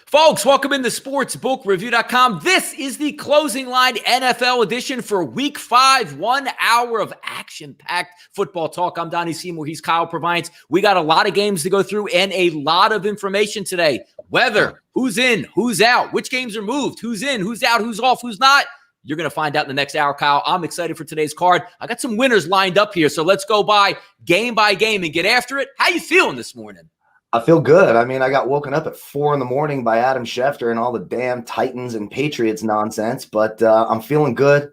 Folks, welcome into sportsbookreview.com. This is the closing line NFL edition for week 5, 1 hour of action-packed football talk. I'm Donnie Seymour. He's Kyle Purviance. We got a lot of games to go through and a lot of information today. Weather, who's in, who's out, which games are moved, who's in, who's out, who's off, who's not. You're going to find out in the next hour, Kyle. I'm excited for today's card. I got some winners lined up here, so let's go by game and get after it. How you feeling this morning? I feel good. I mean, I got woken up at 4 a.m. by Adam Schefter and all the damn Titans and Patriots nonsense, but I'm feeling good.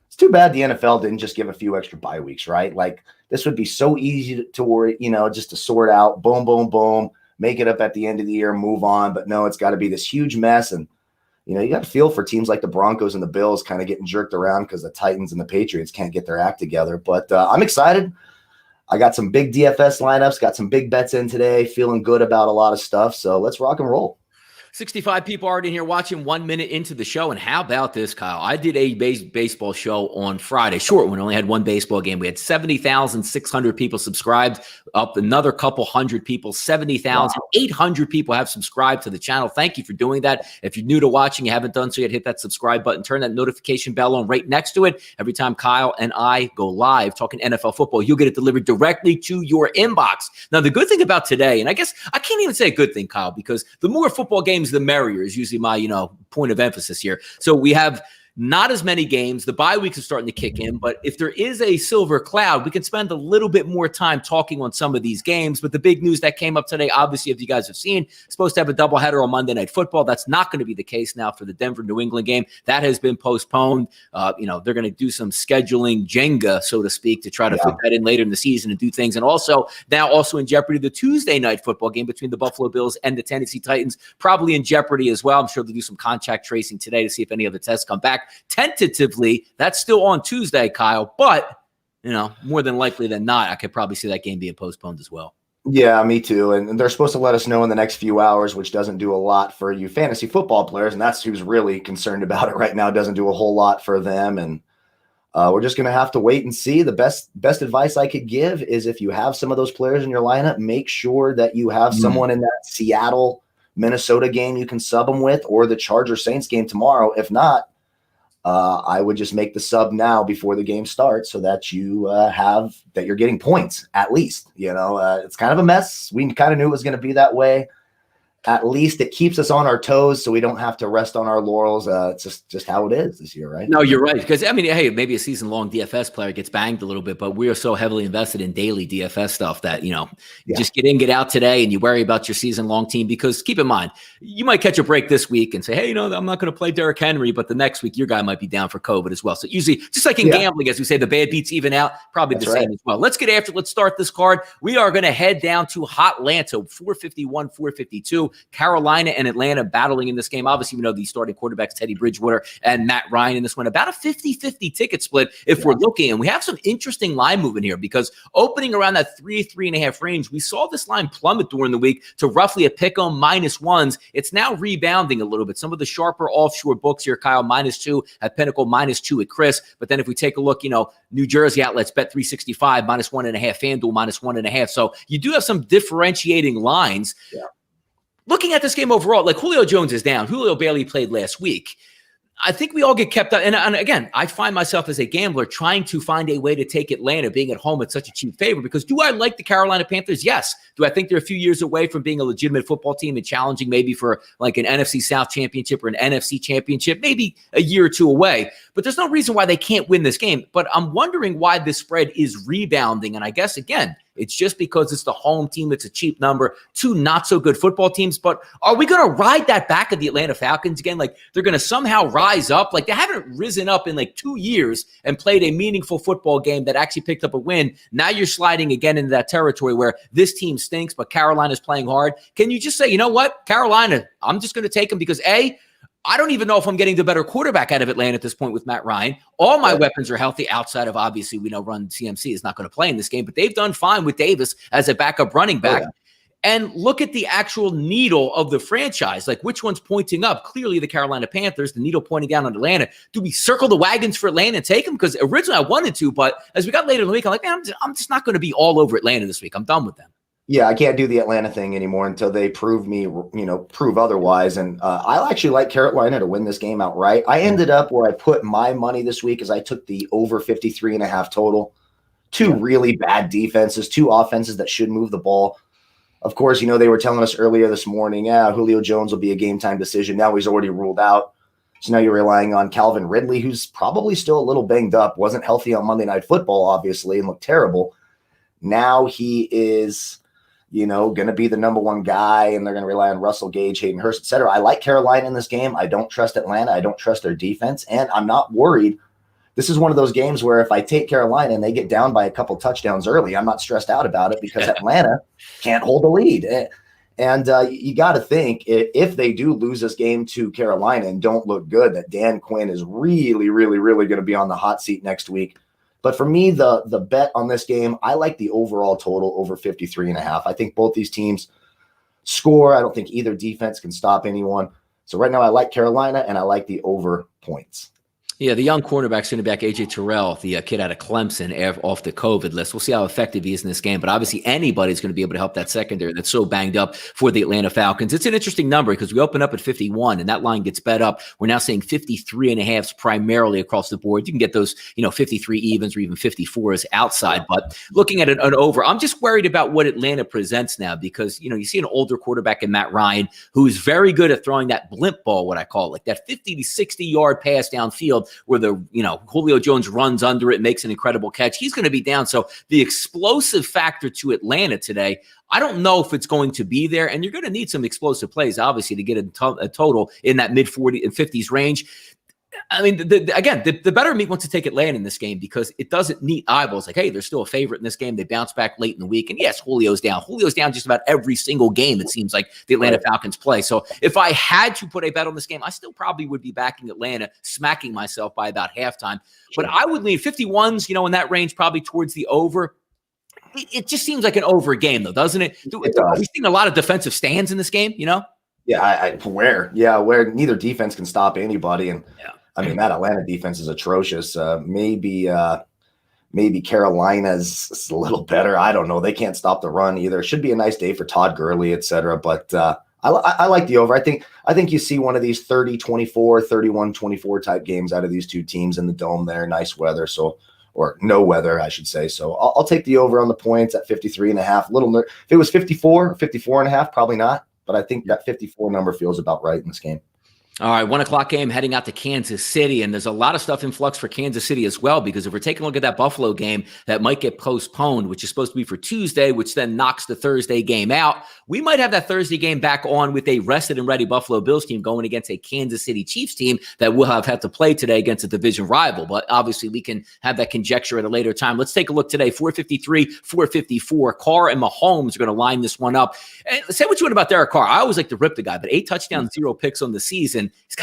It's too bad the NFL didn't just give a few extra bye weeks, right? Like, this would be so easy to worry, just to sort out, boom, boom, boom, make it up at the end of the year, move on. But no, it's got to be this huge mess. And, you got to feel for teams like the Broncos and the Bills kind of getting jerked around because the Titans and the Patriots can't get their act together. But I'm excited. I got some big DFS lineups, got some big bets in today, feeling good about a lot of stuff. So let's rock and roll. 65 people already in here watching 1 minute into the show. And how about this, Kyle? I did a baseball show on Friday. Short one, only had one baseball game. We had 70,600 people subscribed, up another couple hundred people. 70,800 people have subscribed to the channel. Thank you for doing that. If you're new to watching, you haven't done so yet, hit that subscribe button, turn that notification bell on right next to it. Every time Kyle and I go live talking NFL football, you'll get it delivered directly to your inbox. Now, the good thing about today, and I guess I can't even say a good thing, Kyle, because the more football games, the merrier is usually my, point of emphasis here. So we have not as many games. The bye weeks are starting to kick in, but if there is a silver cloud, we can spend a little bit more time talking on some of these games. But the big news that came up today, obviously, if you guys have seen, supposed to have a doubleheader on Monday Night Football. That's not going to be the case now for the Denver-New England game. That has been postponed. They're going to do some scheduling Jenga, so to speak, to try to fit that in later in the season and do things. And also in jeopardy, the Tuesday Night Football game between the Buffalo Bills and the Tennessee Titans, probably in jeopardy as well. I'm sure they'll do some contact tracing today to see if any of the tests come back. Tentatively, that's still on Tuesday, Kyle, but, more than likely than not, I could probably see that game being postponed as well. Yeah, me too. And they're supposed to let us know in the next few hours, which doesn't do a lot for you fantasy football players. And that's who's really concerned about it right now. It doesn't do a whole lot for them. And we're just going to have to wait and see. The best advice I could give is if you have some of those players in your lineup, make sure that you have someone in that Seattle, Minnesota game you can sub them with, or the Chargers Saints game tomorrow. If not, I would just make the sub now before the game starts so that you're getting points at least. It's kind of a mess. We kind of knew it was going to be that way. At least it keeps us on our toes so we don't have to rest on our laurels. It's just how it is this year, right? No, you're right. Because, hey, maybe a season-long DFS player gets banged a little bit, but we are so heavily invested in daily DFS stuff that, just get in, get out today, and you worry about your season-long team. Because keep in mind, you might catch a break this week and say, hey, I'm not going to play Derrick Henry, but the next week your guy might be down for COVID as well. So usually, just like in gambling, as we say, the bad beats even out, probably the same as well. Let's get after it. Let's start this card. We are going to head down to Hotlanta, 451, 452. Carolina and Atlanta battling in this game. Obviously, we know the starting quarterbacks, Teddy Bridgewater and Matt Ryan in this one. About a 50-50 ticket split if we're looking. And we have some interesting line movement here because opening around that 3.5 range, we saw this line plummet during the week to roughly a pick-em -1s. It's now rebounding a little bit. Some of the sharper offshore books here, Kyle, -2 at Pinnacle, -2 at Chris. But then if we take a look, New Jersey outlets, Bet365, -1.5, FanDuel, -1.5. So you do have some differentiating lines. Yeah. Looking at this game overall, like Julio Jones is down. Julio barely played last week. I think we all get kept up. And again, I find myself as a gambler trying to find a way to take Atlanta being at home at such a cheap favor because do I like the Carolina Panthers? Yes. Do I think they're a few years away from being a legitimate football team and challenging maybe for like an NFC South championship or an NFC championship, maybe a year or two away? But there's no reason why they can't win this game. But I'm wondering why this spread is rebounding. And I guess, again, it's just because it's the home team. It's a cheap number. Two not so good football teams. But are we going to ride that back of the Atlanta Falcons again? Like they're going to somehow rise up. Like they haven't risen up in like 2 years and played a meaningful football game that actually picked up a win. Now you're sliding again into that territory where this team stinks, but Carolina's playing hard. Can you just say, you know what, Carolina, I'm just going to take them because I don't even know if I'm getting the better quarterback out of Atlanta at this point with Matt Ryan. All my weapons are healthy outside of, obviously, we know Run CMC is not going to play in this game, but they've done fine with Davis as a backup running back. And look at the actual needle of the franchise. Like which one's pointing up? Clearly the Carolina Panthers, the needle pointing down on Atlanta. Do we circle the wagons for Atlanta and take them? Because originally I wanted to, but as we got later in the week, I'm like, man, I'm just not going to be all over Atlanta this week. I'm done with them. Yeah, I can't do the Atlanta thing anymore until they prove otherwise. And I actually like Carolina to win this game outright. I ended up where I put my money this week is I took the over 53.5 total. Two really bad defenses, two offenses that should move the ball. Of course, they were telling us earlier this morning, Julio Jones will be a game time decision. Now he's already ruled out. So now you're relying on Calvin Ridley, who's probably still a little banged up, wasn't healthy on Monday Night Football, obviously, and looked terrible. Now he is, going to be the number one guy, and they're going to rely on Russell Gage, Hayden Hurst, etc. I like Carolina in this game. I don't trust Atlanta. I don't trust their defense, and I'm not worried. This is one of those games where if I take Carolina and they get down by a couple touchdowns early, I'm not stressed out about it because Atlanta can't hold the lead. And you got to think if they do lose this game to Carolina and don't look good, that Dan Quinn is really, really, really going to be on the hot seat next week. But for me, the bet on this game, I like the overall total over 53.5. I think both these teams score. I don't think either defense can stop anyone. So right now I like Carolina and I like the over points. Yeah, the young cornerback, center back AJ Terrell, the kid out of Clemson, off the COVID list. We'll see how effective he is in this game. But obviously, anybody's going to be able to help that secondary that's so banged up for the Atlanta Falcons. It's an interesting number because we open up at 51, and that line gets bet up. We're now seeing 53.5s primarily across the board. You can get those, 53 evens or even 54s outside. But looking at an over, I'm just worried about what Atlanta presents now because, you see an older quarterback in Matt Ryan who's very good at throwing that blimp ball, what I call it, like that 50 to 60-yard pass downfield where the Julio Jones runs under it, makes an incredible catch. He's going to be down. So the explosive factor to Atlanta today, I don't know if it's going to be there. And you're going to need some explosive plays, obviously, to get a total in that mid-40s and 50s range. I mean, the better meat wants to take Atlanta in this game because it doesn't need eyeballs. Like, hey, they're still a favorite in this game. They bounce back late in the week. And yes, Julio's down. Julio's down just about every single game, it seems like the Atlanta Falcons play. So if I had to put a bet on this game, I still probably would be backing Atlanta, smacking myself by about halftime. Sure. But I would lean 51s, in that range, probably towards the over. It just seems like an over game, though, doesn't it? Are we seeing a lot of defensive stands in this game, Yeah, where neither defense can stop anybody. And I mean, that Atlanta defense is atrocious. Maybe Carolina's a little better. I don't know. They can't stop the run either. Should be a nice day for Todd Gurley, et cetera. But I like the over. I think you see one of these 30-24, 31-24 type games out of these two teams in the dome there. Nice weather. Or no weather, I should say. So I'll take the over on the points at 53.5. If it was 54 or 54.5, probably not. But I think that 54 number feels about right in this game. All right, 1 o'clock game heading out to Kansas City, and there's a lot of stuff in flux for Kansas City as well, because if we're taking a look at that Buffalo game that might get postponed, which is supposed to be for Tuesday, which then knocks the Thursday game out, we might have that Thursday game back on with a rested and ready Buffalo Bills team going against a Kansas City Chiefs team that will have had to play today against a division rival. But obviously, we can have that conjecture at a later time. Let's take a look today, 453, 454. Carr and Mahomes are going to line this one up. And say what you want about Derek Carr. I always like to rip the guy, but 8 touchdowns, 0 picks on the season. He's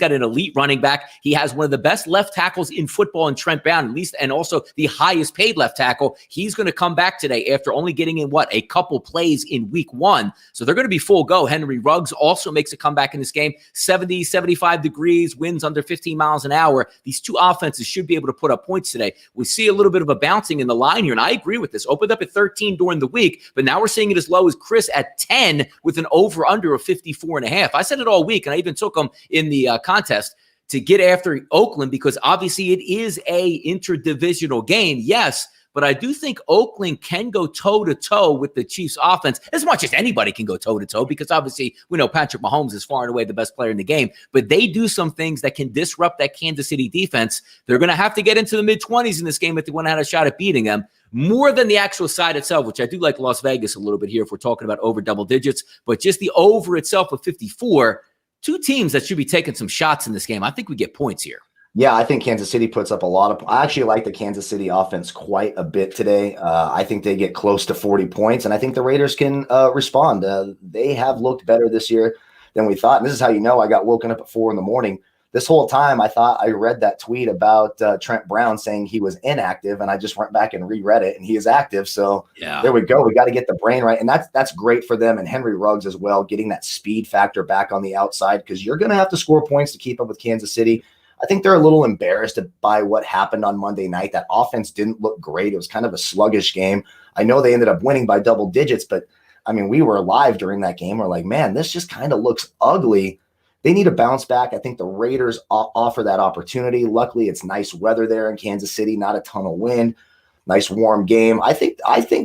got an elite running back. He has one of the best left tackles in football in Trent Brown, at least, and also the highest paid left tackle. He's going to come back today after only getting in a couple plays in week 1. So they're going to be full go. Henry Ruggs also makes a comeback in this game. 70, 75 degrees, winds under 15 miles an hour. These two offenses should be able to put up points today. We see a little bit of a bouncing in the line here, and I agree with this. Opened up at 13 during the week, but now we're seeing it as low as Chris at 10 with an over-under of 54.5. I said it all week, and I even took them in the contest to get after Oakland because obviously it is a interdivisional game, yes, but I do think Oakland can go toe-to-toe with the Chiefs offense as much as anybody can go toe-to-toe because obviously we know Patrick Mahomes is far and away the best player in the game, but they do some things that can disrupt that Kansas City defense. They're going to have to get into the mid-20s in this game if they want to have a shot at beating them. More than the actual side itself, which I do like Las Vegas a little bit here if we're talking about over double digits, but just the over itself of 54, two teams that should be taking some shots in this game. I think we get points here. Yeah, I think Kansas City puts up a lot of – I actually like the Kansas City offense quite a bit today. I think they get close to 40 points, and I think the Raiders can respond. They have looked better this year than we thought. And this is how you know I got woken up at 4 in the morning. This whole time I thought I read that tweet about Trent Brown saying he was inactive, and I just went back and reread it, and he is active. So There we go. We got to get the brain right, and that's great for them. And Henry Ruggs as well, getting that speed factor back on the outside because you're going to have to score points to keep up with Kansas City. I think they're a little embarrassed by what happened on Monday night. That offense didn't look great. It was kind of a sluggish game. I know they ended up winning by double digits, but I mean, we were live during that game. We're like, man, this just kind of looks ugly. They need to bounce back. I think the Raiders offer that opportunity. Luckily, it's nice weather there in Kansas City, not a ton of wind. Nice warm game. I think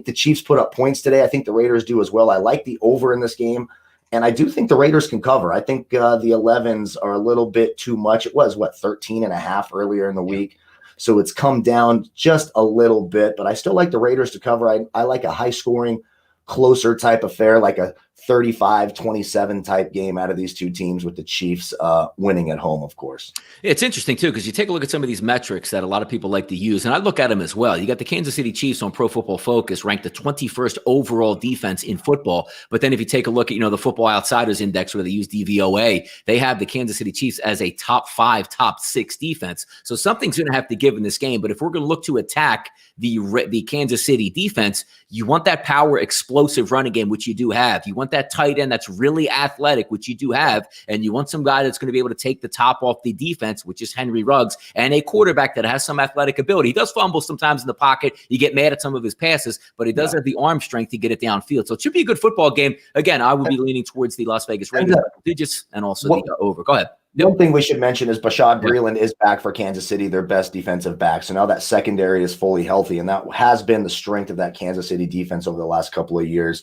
the Chiefs put up points today. I think the Raiders do as well. I like the over in this game, and I do think the Raiders can cover. I think the 11s are a little bit too much. It was, 13.5 earlier in the week. So it's come down just a little bit, but I still like the Raiders to cover. I like a high-scoring, closer type affair, like a 35-27 type game out of these two teams, with the Chiefs winning at home, of course. It's interesting, too, because you take a look at some of these metrics that a lot of people like to use, and I look at them as well. You got the Kansas City Chiefs on Pro Football Focus ranked the 21st overall defense in football. But then if you take a look at, the Football Outsiders Index, where they use DVOA, they have the Kansas City Chiefs as a top 5, top 6 defense. So something's going to have to give in this game. But if we're going to look to attack the Kansas City defense, you want that power, explosive running game, which you do have. You want that tight end that's really athletic, which you do have. And you want some guy that's going to be able to take the top off the defense, which is Henry Ruggs, and a quarterback that has some athletic ability. He does fumble sometimes in the pocket. You get mad at some of his passes, but he does have the arm strength to get it downfield. So it should be a good football game. Again, I would be leaning towards the Las Vegas Raiders digits and also the over. Go ahead. One thing we should mention is Bashaud Breeland is back for Kansas City, their best defensive back. So now that secondary is fully healthy, and that has been the strength of that Kansas City defense over the last couple of years.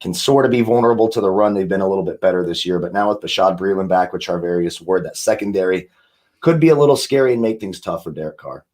Can sort of be vulnerable to the run. They've been a little bit better this year, but now with Bashaud Breeland back with Charvarius Ward, that secondary could be a little scary and make things tough for Derek Carr.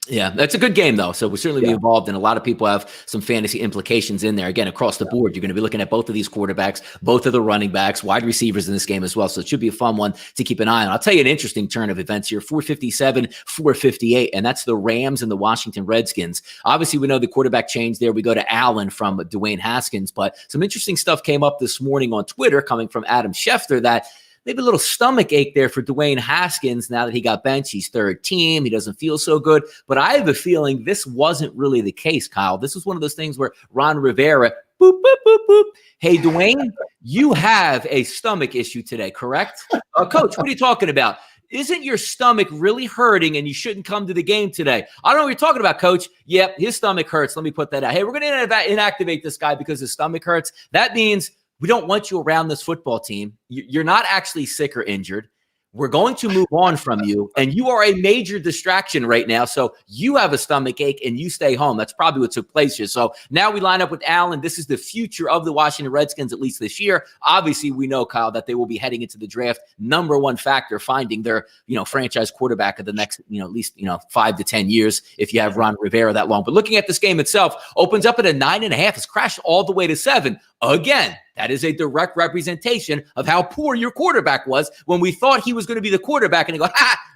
Yeah, that's a good game, though. So we'll certainly be involved, and a lot of people have some fantasy implications in there. Again, across the board, you're going to be looking at both of these quarterbacks, both of the running backs, wide receivers in this game as well. So it should be a fun one to keep an eye on. I'll tell you an interesting turn of events here, 457, 458, and that's the Rams and the Washington Redskins. Obviously, we know the quarterback change there. We go to Allen from Dwayne Haskins, but some interesting stuff came up this morning on Twitter coming from Adam Schefter that maybe a little stomach ache there for Dwayne Haskins now that he got benched. He's third team. He doesn't feel so good. But I have a feeling this wasn't really the case, Kyle. This was one of those things where Ron Rivera, boop, boop, boop, boop. Hey, Dwayne, you have a stomach issue today, correct? Coach, what are you talking about? Isn't your stomach really hurting and you shouldn't come to the game today? I don't know what you're talking about, Coach. Yep, his stomach hurts. Let me put that out. Hey, we're going to inactivate this guy because his stomach hurts. That means we don't want you around this football team. You're not actually sick or injured. We're going to move on from you, and you are a major distraction right now. So you have a stomach ache, and you stay home. That's probably what took place here. So now we line up with Allen. This is the future of the Washington Redskins, at least this year. Obviously, we know, Kyle, that they will be heading into the draft. Number one factor, finding their franchise quarterback of the next at least 5 to 10 years if you have Ron Rivera that long. But looking at this game itself, opens up at a 9.5. It's crashed all the way to 7. Again, that is a direct representation of how poor your quarterback was when we thought he was going to be the quarterback, and they go,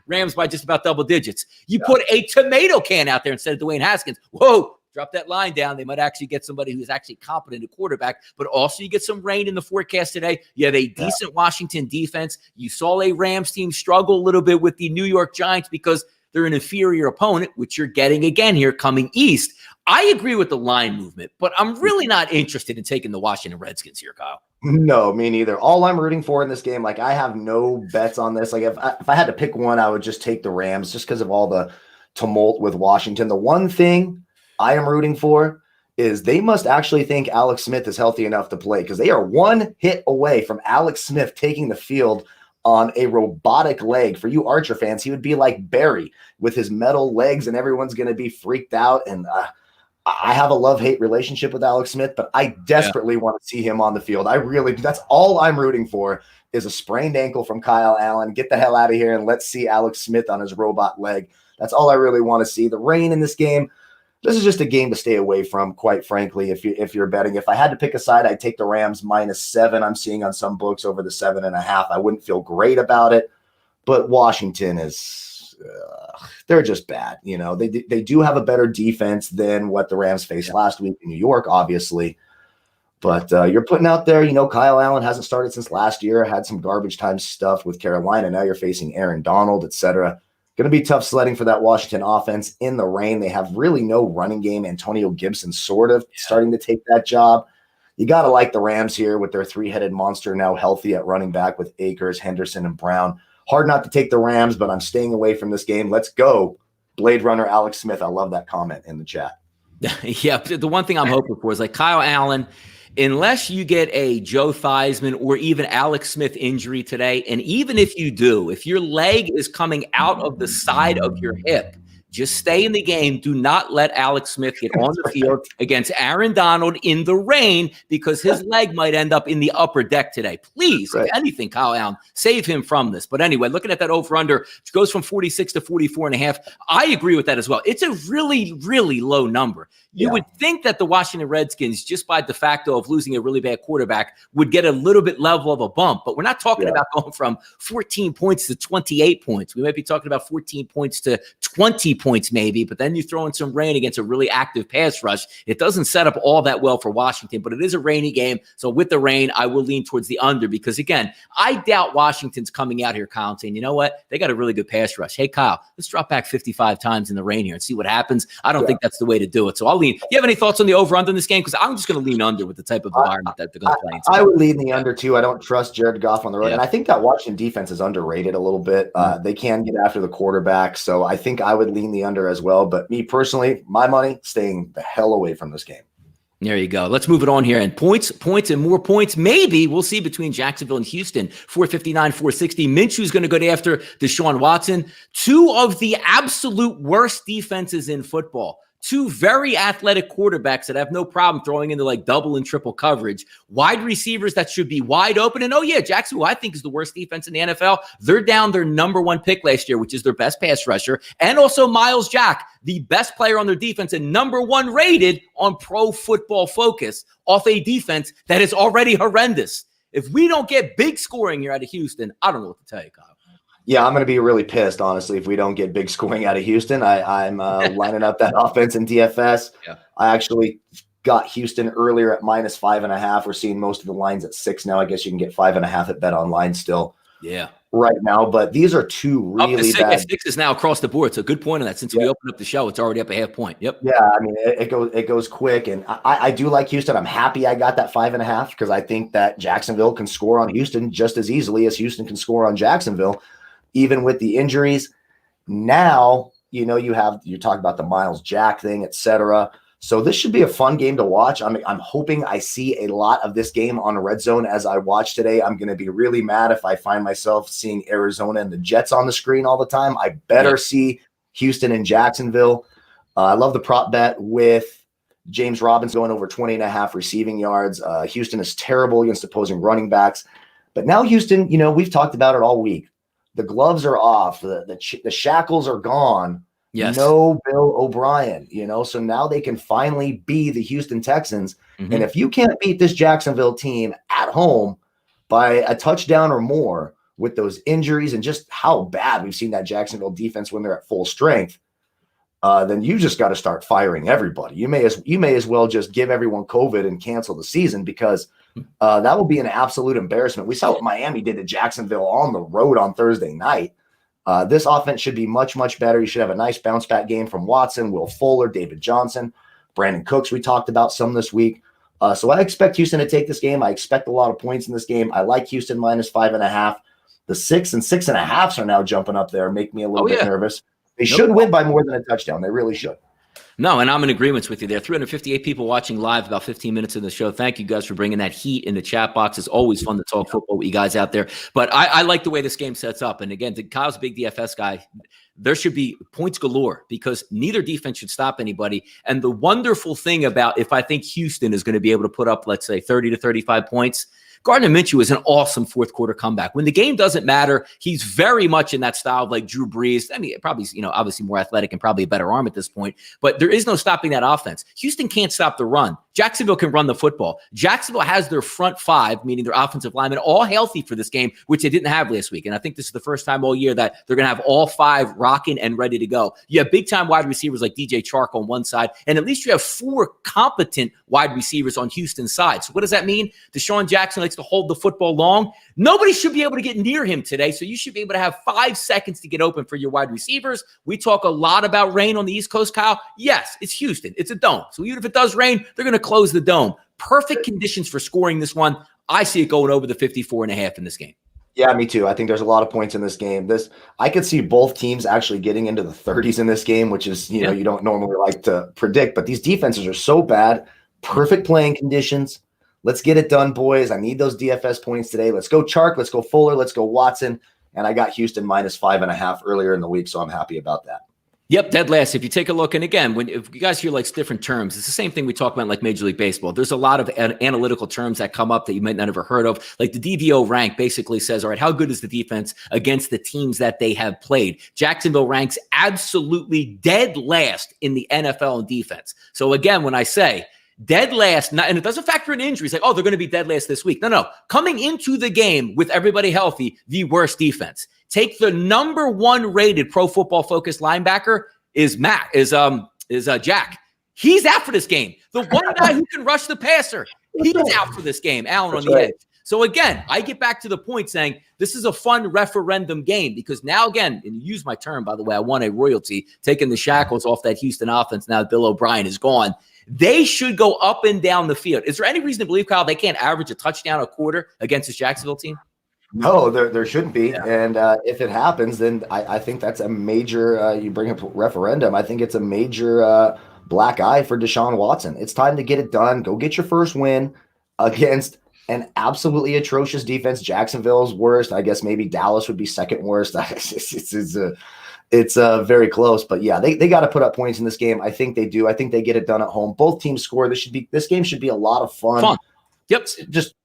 Rams by just about double digits. You put a tomato can out there instead of Dwayne Haskins. Whoa, drop that line down. They might actually get somebody who's actually competent at quarterback, but also you get some rain in the forecast today. You have a decent Washington defense. You saw a Rams team struggle a little bit with the New York Giants because they're an inferior opponent, which you're getting again here coming east. I agree with the line movement, but I'm really not interested in taking the Washington Redskins here, Kyle. No, me neither. All I'm rooting for in this game, I have no bets on this. If I had to pick one, I would just take the Rams just because of all the tumult with Washington. The one thing I am rooting for is they must actually think Alex Smith is healthy enough to play, because they are one hit away from Alex Smith taking the field on a robotic leg. For you Archer fans, he would be like Barry with his metal legs, and everyone's going to be freaked out. And I have a love-hate relationship with Alex Smith, but I desperately want to see him on the field. I really do. That's all I'm rooting for, is a sprained ankle from Kyle Allen. Get the hell out of here and let's see Alex Smith on his robot leg. That's all I really want to see. The rain in this game, this is just a game to stay away from, quite frankly, if you're betting. If I had to pick a side, I'd take the Rams -7. I'm seeing on some books over the 7.5. I wouldn't feel great about it, but Washington is they're just bad. They do have a better defense than what the Rams faced last week in New York, obviously. But you're putting out there, Kyle Allen hasn't started since last year, had some garbage time stuff with Carolina. Now you're facing Aaron Donald, etc. Going to be tough sledding for that Washington offense in the rain. They have really no running game. Antonio Gibson sort of starting to take that job. You got to like the Rams here with their three-headed monster now healthy at running back with Akers, Henderson, and Brown. hard not to take the Rams, but I'm staying away from this game. Let's go, Blade Runner Alex Smith. I love that comment in the chat. Yeah, the one thing I'm hoping for is like Kyle Allen, unless you get a Joe Theismann or even Alex Smith injury today, and even if you do, if your leg is coming out of the side of your hip, just stay in the game. Do not let Alex Smith get on the field against Aaron Donald in the rain because his leg might end up in the upper deck today. Please, if anything, Kyle Allen, save him from this. But anyway, looking at that over-under, which goes from 46 to 44.5, I agree with that as well. It's a really, really low number. You would think that the Washington Redskins, just by de facto of losing a really bad quarterback, would get a little bit level of a bump. But we're not talking about going from 14 points to 28 points. We might be talking about 14 points to 20 points maybe, but then you throw in some rain against a really active pass rush. It doesn't set up all that well for Washington, but it is a rainy game. So with the rain, I will lean towards the under because, again, I doubt Washington's coming out here, Kyle, and saying, you know what? They got a really good pass rush. Hey, Kyle, let's drop back 55 times in the rain here and see what happens. I don't think that's the way to do it. So I'll lean. Do you have any thoughts on the over-under in this game? Because I'm just going to lean under with the type of environment that they're going to play in. I would lean the under, too. I don't trust Jared Goff on the road. And I think that Washington defense is underrated a little bit. They can get after the quarterback. So I think I would lean the under as well. But me personally, my money, staying the hell away from this game. There you go. Let's move it on here. And points, and more points. Maybe we'll see between Jacksonville and Houston. 459, 460. Minshew's going to go after Deshaun Watson. Two of the absolute worst defenses in football. Two very athletic quarterbacks that have no problem throwing into like double and triple coverage. Wide receivers that should be wide open. And Jacksonville, I think, is the worst defense in the NFL. They're down their number one pick last year, which is their best pass rusher. And also Miles Jack, the best player on their defense and number one rated on Pro Football Focus off a defense that is already horrendous. If we don't get big scoring here out of Houston, I don't know what to tell you, Kyle. Yeah, I'm going to be really pissed, honestly, if we don't get big scoring out of Houston. I'm lining up that offense in DFS. Yeah. I actually got Houston earlier at -5.5. We're seeing most of the lines at 6 now. I guess you can get 5.5 at Bet Online still. Yeah. Right now, but these are two really bad. 6 is now across the board. So good point on that. Since we opened up the show, it's already up a half point. Yep. Yeah, I mean it goes quick, and I do like Houston. I'm happy I got that 5.5 because I think that Jacksonville can score on Houston just as easily as Houston can score on Jacksonville. Even with the injuries, now, you talk about the Miles Jack thing, etc. So this should be a fun game to watch. I'm hoping I see a lot of this game on Red Zone as I watch today. I'm going to be really mad if I find myself seeing Arizona and the Jets on the screen all the time. I better see Houston and Jacksonville. I love the prop bet with James Robinson going over 20.5 receiving yards. Houston is terrible against opposing running backs. But now Houston, we've talked about it all week. The gloves are off. The shackles are gone. Yes. No Bill O'Brien, so now they can finally be the Houston Texans. Mm-hmm. And if you can't beat this Jacksonville team at home by a touchdown or more with those injuries and just how bad we've seen that Jacksonville defense when they're at full strength, then you just got to start firing everybody. You may as well just give everyone COVID and cancel the season because that will be an absolute embarrassment. We saw what Miami did to Jacksonville on the road on Thursday night. This offense should be much, much better. You should have a nice bounce back game from Watson, Will Fuller, David Johnson, Brandon Cooks. We talked about some this week. So I expect Houston to take this game. I expect a lot of points in this game. I like Houston -5.5. The 6 and 6.5 are now jumping up there. Make me a little bit nervous. They should win by more than a touchdown. They really should. No, and I'm in agreement with you there. 358 people watching live, about 15 minutes in the show. Thank you guys for bringing that heat in the chat box. It's always fun to talk football with you guys out there. But I like the way this game sets up. And again, to Kyle's a big DFS guy, there should be points galore because neither defense should stop anybody. And the wonderful thing about if I think Houston is going to be able to put up, let's say, 30 to 35 points, Gardner Minshew is an awesome fourth quarter comeback. When the game doesn't matter, he's very much in that style of like Drew Brees. I mean, probably, obviously more athletic and probably a better arm at this point, but there is no stopping that offense. Houston can't stop the run. Jacksonville can run the football. Jacksonville has their front five, meaning their offensive linemen, all healthy for this game, which they didn't have last week. And I think this is the first time all year that they're going to have all five rocking and ready to go. You have big-time wide receivers like DJ Chark on one side, and at least you have 4 competent wide receivers on Houston's side. So what does that mean? Deshaun Jackson likes to hold the football long. Nobody should be able to get near him today, so you should be able to have 5 seconds to get open for your wide receivers. We talk a lot about rain on the East Coast, Kyle. Yes, it's Houston. It's a dome. So even if it does rain, they're going to close the dome. Perfect conditions for scoring this one. I see it going over the 54.5 in this game. Yeah, me too. I think there's a lot of points in this game. I could see both teams actually getting into the 30s in this game, which is, you don't normally like to predict, but these defenses are so bad. Perfect playing conditions. Let's get it done, boys. I need those DFS points today. Let's go Chark. Let's go Fuller. Let's go Watson. And I got Houston -5.5 earlier in the week, so I'm happy about that. Yep, dead last. If you take a look, and again, if you guys hear like different terms, it's the same thing we talk about like Major League Baseball. There's a lot of analytical terms that come up that you might not have ever heard of. Like the DVO rank basically says, all right, how good is the defense against the teams that they have played? Jacksonville ranks absolutely dead last in the NFL in defense. So again, when I say dead last, and it doesn't factor in injuries, like, oh, they're going to be dead last this week. No. Coming into the game with everybody healthy, the worst defense. Take the number 1 rated Pro Football Focus linebacker is Jack. He's out for this game. The one guy who can rush the passer, he's out for this game. Allen on the edge. So again, I get back to the point saying this is a fun referendum game because now again, and use my term, by the way, I want a royalty, taking the shackles off that Houston offense now that Bill O'Brien is gone. They should go up and down the field. Is there any reason to believe, Kyle, they can't average a touchdown a quarter against this Jacksonville team? No, there shouldn't be. Yeah. And if it happens, then I think that's a major, you bring up referendum, I think it's a major black eye for Deshaun Watson. It's time to get it done. Go get your first win against an absolutely atrocious defense. Jacksonville's worst. I guess maybe Dallas would be second worst. It's very close. But yeah, they got to put up points in this game. I think they do. I think they get it done at home. Both teams score. This game should be a lot of fun. Yep. Just,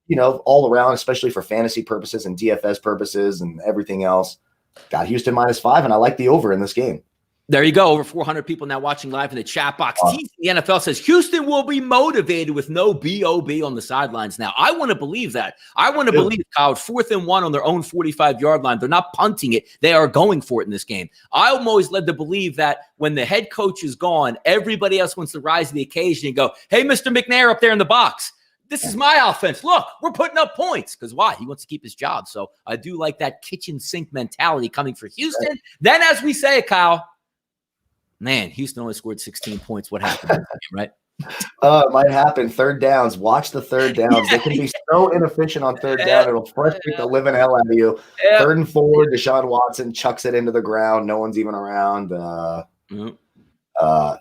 all around, especially for fantasy purposes and DFS purposes and everything else. Got Houston -5, and I like the over in this game. There you go. Over 400 people now watching live in the chat box. The NFL says Houston will be motivated with no BOB on the sidelines now. I want to believe that. I want to believe, Kyle, 4th and 1 on their own 45-yard line. They're not punting it. They are going for it in this game. I'm always led to believe that when the head coach is gone, everybody else wants to rise to the occasion and go, hey, Mr. McNair up there in the box. This is my offense. Look, we're putting up points. Because why? He wants to keep his job. So I do like that kitchen sink mentality coming for Houston. Right. Then, as we say, Kyle, man, Houston only scored 16 points. What happened? Right? It might happen. Third downs. Watch the third downs. They can be so inefficient on third down. It'll frustrate the living hell out of you. 3rd and 4, Deshaun Watson chucks it into the ground. No one's even around.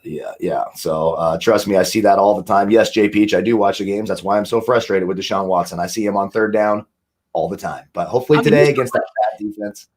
Yeah. So trust me, I see that all the time. Yes, Jay Peach, I do watch the games. That's why I'm so frustrated with Deshaun Watson. I see him on 3rd down all the time. But hopefully today against that bad defense.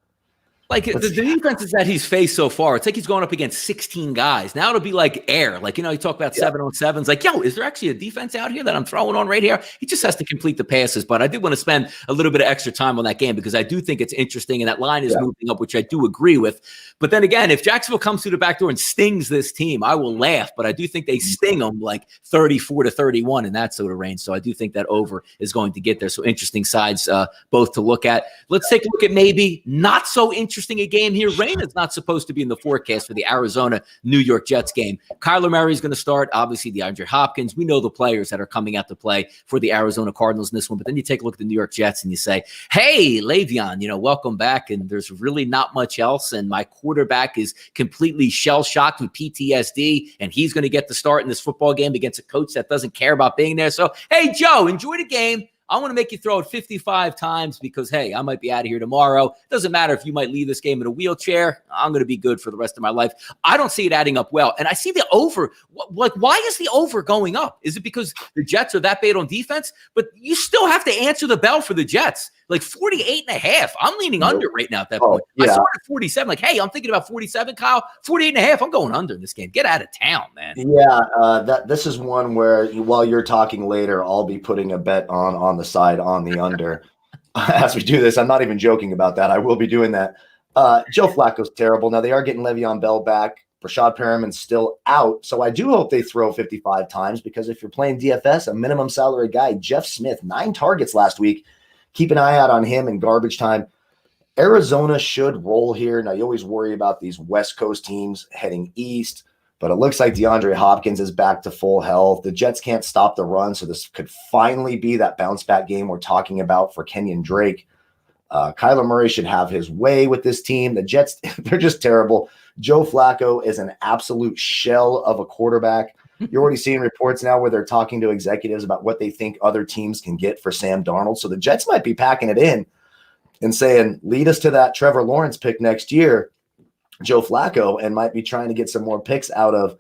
Like the defenses that he's faced so far, it's like he's going up against 16 guys. Now it'll be like air. Like, you talk about 7-on-7s. Like, yo, is there actually a defense out here that I'm throwing on right here? He just has to complete the passes. But I did want to spend a little bit of extra time on that game because I do think it's interesting. And that line is moving up, which I do agree with. But then again, if Jacksonville comes through the back door and stings this team, I will laugh. But I do think they sting them like 34-31 in that sort of range. So I do think that over is going to get there. So interesting sides both to look at. Let's take a look at maybe not so interesting a game here. Rain is not supposed to be in the forecast for the Arizona-New York Jets game. Kyler Murray is going to start. Obviously, DeAndre Hopkins. We know the players that are coming out to play for the Arizona Cardinals in this one. But then you take a look at the New York Jets and you say, hey, Le'Veon, welcome back. And there's really not much else. And my quarterback is completely shell-shocked with PTSD. And he's going to get the start in this football game against a coach that doesn't care about being there. So, hey, Joe, enjoy the game. I want to make you throw it 55 times because, hey, I might be out of here tomorrow. Doesn't matter if you might leave this game in a wheelchair. I'm going to be good for the rest of my life. I don't see it adding up well. And I see the over. Like, why is the over going up? Is it because the Jets are that bad on defense? But you still have to answer the bell for the Jets. Like 48.5. I'm leaning under right now at that point. Yeah. I saw it at 47. Like, hey, I'm thinking about 47, Kyle. 48.5. I'm going under in this game. Get out of town, man. Yeah, this is one where while you're talking later, I'll be putting a bet on the side on the under. As we do this, I'm not even joking about that. I will be doing that. Joe Flacco's terrible. Now, they are getting Le'Veon Bell back. Rashad Perriman's still out. So I do hope they throw 55 times because if you're playing DFS, a minimum salary guy, Jeff Smith, 9 targets last week. Keep an eye out on him in garbage time. Arizona should roll here. Now, you always worry about these West Coast teams heading east, but it looks like DeAndre Hopkins is back to full health. The Jets can't stop the run, so this could finally be that bounce-back game we're talking about for Kenyon Drake. Kyler Murray should have his way with this team. The Jets, they're just terrible. Joe Flacco is an absolute shell of a quarterback. You're already seeing reports now where they're talking to executives about what they think other teams can get for Sam Darnold. So the Jets might be packing it in. and saying, lead us to that Trevor Lawrence pick next year, Joe Flacco, and might be trying to get some more picks out of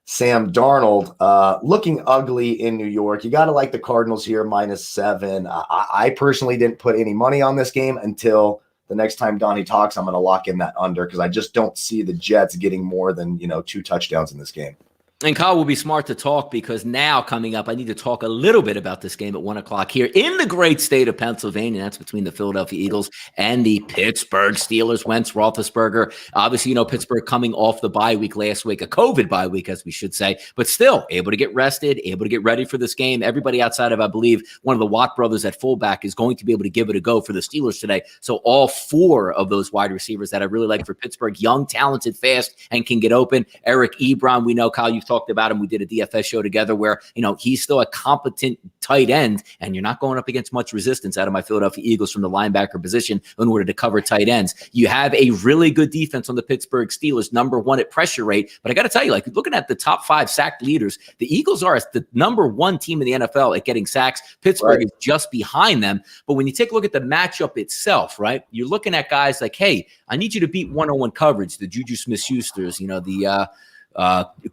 Sam Darnold. Looking ugly in New York. You got to like the Cardinals here, -7. I personally didn't put any money on this game until the next time Donnie talks. I'm going to lock in that under because I just don't see the Jets getting more than 2 touchdowns in this game. And Kyle will be smart to talk because now coming up, I need to talk a little bit about this game at 1 o'clock here in the great state of Pennsylvania. That's between the Philadelphia Eagles and the Pittsburgh Steelers. Wentz, Roethlisberger. Obviously, Pittsburgh coming off the bye week last week, a COVID bye week, as we should say, but still able to get rested, able to get ready for this game. Everybody outside of, I believe, one of the Watt brothers at fullback is going to be able to give it a go for the Steelers today. So all 4 of those wide receivers that I really like for Pittsburgh, young, talented, fast, and can get open. Eric Ebron, we know, Kyle, you've talked about him. We did a DFS show together where, he's still a competent tight end, and you're not going up against much resistance out of my Philadelphia Eagles from the linebacker position in order to cover tight ends. You have a really good defense on the Pittsburgh Steelers, number 1 at pressure rate. But I got to tell you, looking at the top 5 sack leaders, the Eagles are the number 1 team in the NFL at getting sacks. Pittsburgh is just behind them. But when you take a look at the matchup itself, right, you're looking at guys like, hey, I need you to beat one-on-one coverage, the Juju Smith-Schusters,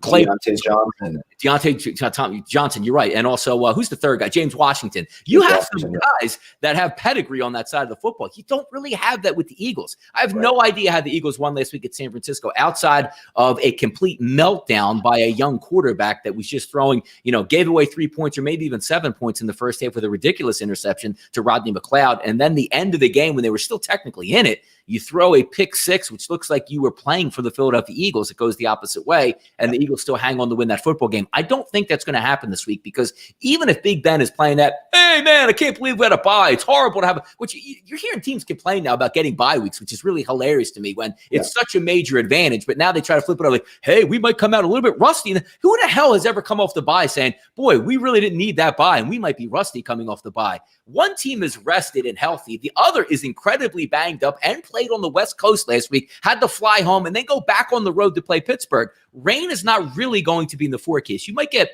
Clay Deontay Johnson, you're right. And also, who's the third guy? James Washington. You have some guys that have pedigree on that side of the football. You don't really have that with the Eagles. I have no idea how the Eagles won last week at San Francisco outside of a complete meltdown by a young quarterback that was just throwing, gave away 3 points or maybe even 7 points in the first half with a ridiculous interception to Rodney McLeod. And then the end of the game when they were still technically in it, you throw a pick 6, which looks like you were playing for the Philadelphia Eagles. It goes the opposite way, and the Eagles still hang on to win that football game. I don't think that's going to happen this week because even if Big Ben is playing that, hey, man, I can't believe we had a bye. It's horrible to have which you're hearing teams complain now about getting bye weeks, which is really hilarious to me when it's such a major advantage. But now they try to flip it over like, hey, we might come out a little bit rusty. And who the hell has ever come off the bye saying, boy, we really didn't need that bye, and we might be rusty coming off the bye? One team is rested and healthy. The other is incredibly banged up and played on the West Coast last week, had to fly home and then go back on the road to play Pittsburgh. Rain is not really going to be in the forecast. You might get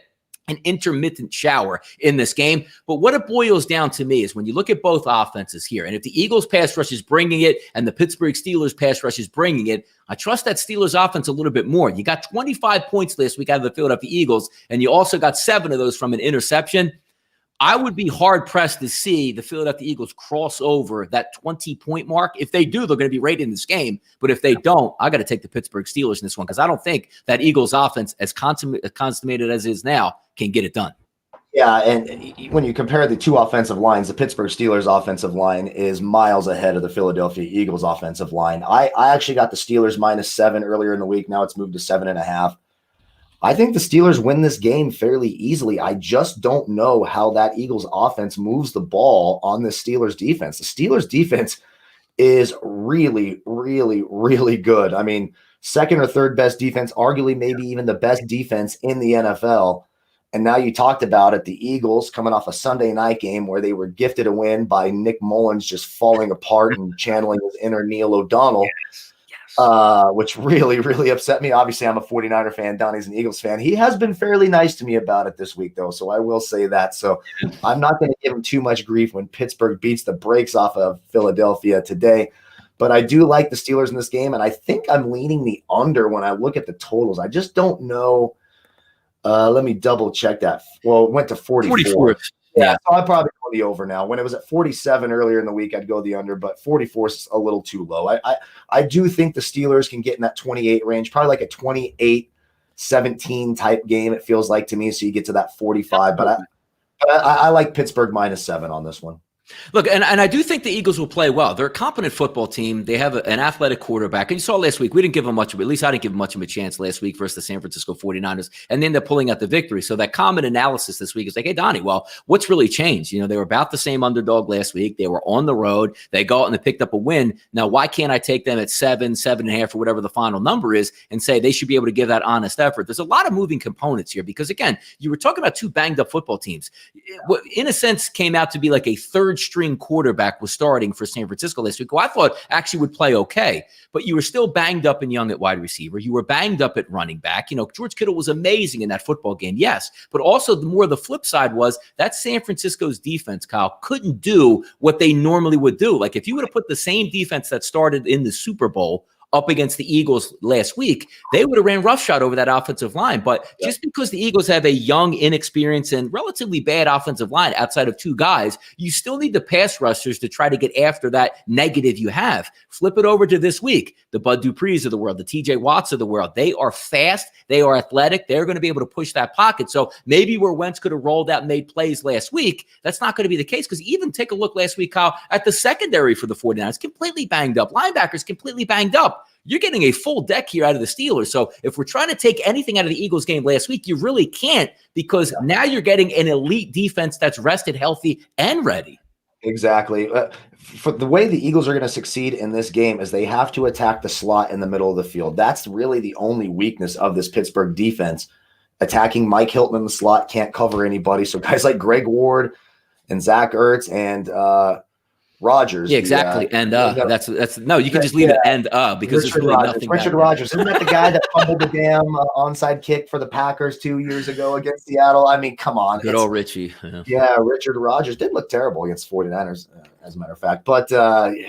an intermittent shower in this game. But what it boils down to me is when you look at both offenses here, and if the Eagles pass rush is bringing it and the Pittsburgh Steelers pass rush is bringing it, I trust that Steelers offense a little bit more. You got 25 points last week out of the Philadelphia Eagles, and you also got 7 of those from an interception. I would be hard-pressed to see the Philadelphia Eagles cross over that 20-point mark. If they do, they're going to be right in this game. But if they don't, I got to take the Pittsburgh Steelers in this one because I don't think that Eagles offense, as consummated as it is now, can get it done. Yeah, and when you compare the 2 offensive lines, the Pittsburgh Steelers offensive line is miles ahead of the Philadelphia Eagles offensive line. I actually got the Steelers -7 earlier in the week. Now it's moved to 7.5. I think the Steelers win this game fairly easily. I just don't know how that Eagles offense moves the ball on the Steelers defense. The Steelers defense is really, really, really good. I mean, second or third best defense, arguably maybe even the best defense in the NFL. And now you talked about it, the Eagles coming off a Sunday night game where they were gifted a win by Nick Mullins just falling apart and channeling his inner Neil O'Donnell. Which really, really upset me. Obviously, I'm a 49er fan. Donnie's an Eagles fan. He has been fairly nice to me about it this week, though, so I will say that. So I'm not going to give him too much grief when Pittsburgh beats the brakes off of Philadelphia today. But I do like the Steelers in this game, and I think I'm leaning the under when I look at the totals. I just don't know. Let me double-check that. Well, it went to 44. Yeah, so I'd probably go the over now. When it was at 47 earlier in the week, I'd go the under, but 44 is a little too low. I do think the Steelers can get in that 28 range, probably like a 28-17 type game, it feels like to me, so you get to that 45. But I like Pittsburgh -7 on this one. Look, and I do think the Eagles will play well. They're a competent football team. They have an athletic quarterback. And you saw last week, we didn't give them much of, at least I didn't give them much of a chance last week versus the San Francisco 49ers. And then they're pulling out the victory. So that common analysis this week is like, hey, Donnie, well, what's really changed? They were about the same underdog last week. They were on the road. They go out and they picked up a win. Now, why can't I take them at 7, 7.5, or whatever the final number is and say they should be able to give that honest effort? There's a lot of moving components here because, again, you were talking about 2 banged up football teams. It, in a sense, came out to be like a third third-string quarterback was starting for San Francisco last week, who I thought actually would play okay. But you were still banged up and young at wide receiver. You were banged up at running back. George Kittle was amazing in that football game, yes. But also the flip side was that San Francisco's defense, Kyle, couldn't do what they normally would do. Like if you would have put the same defense that started in the Super Bowl up against the Eagles last week, they would have ran roughshod over that offensive line. But just because the Eagles have a young, inexperienced, and relatively bad offensive line outside of two guys, you still need the pass rushers to try to get after that negative you have. Flip it over to this week. The Bud Duprees of the world, the TJ Watts of the world, they are fast. They are athletic. They're going to be able to push that pocket. So maybe where Wentz could have rolled out and made plays last week, that's not going to be the case, because even take a look last week, Kyle, at the secondary for the 49ers, completely banged up. Linebackers completely banged up. You're getting a full deck here out of the Steelers. So if we're trying to take anything out of the Eagles game last week, you really can't, because now you're getting an elite defense that's rested, healthy, and ready. Exactly. For the way the Eagles are going to succeed in this game is they have to attack the slot in the middle of the field. That's really the only weakness of this Pittsburgh defense. Attacking Mike Hilton in the slot can't cover anybody. So guys like Greg Ward and Zach Ertz and Rodgers. Yeah, exactly. That's no, you can just leave it because Richard there's really Rodgers. nothing. Richard Rodgers. Isn't that the guy that fumbled the damn onside kick for the Packers 2 years ago against Seattle? I mean, come on. Good old Richie. Yeah, Richard Rodgers did look terrible against 49ers, as a matter of fact. But I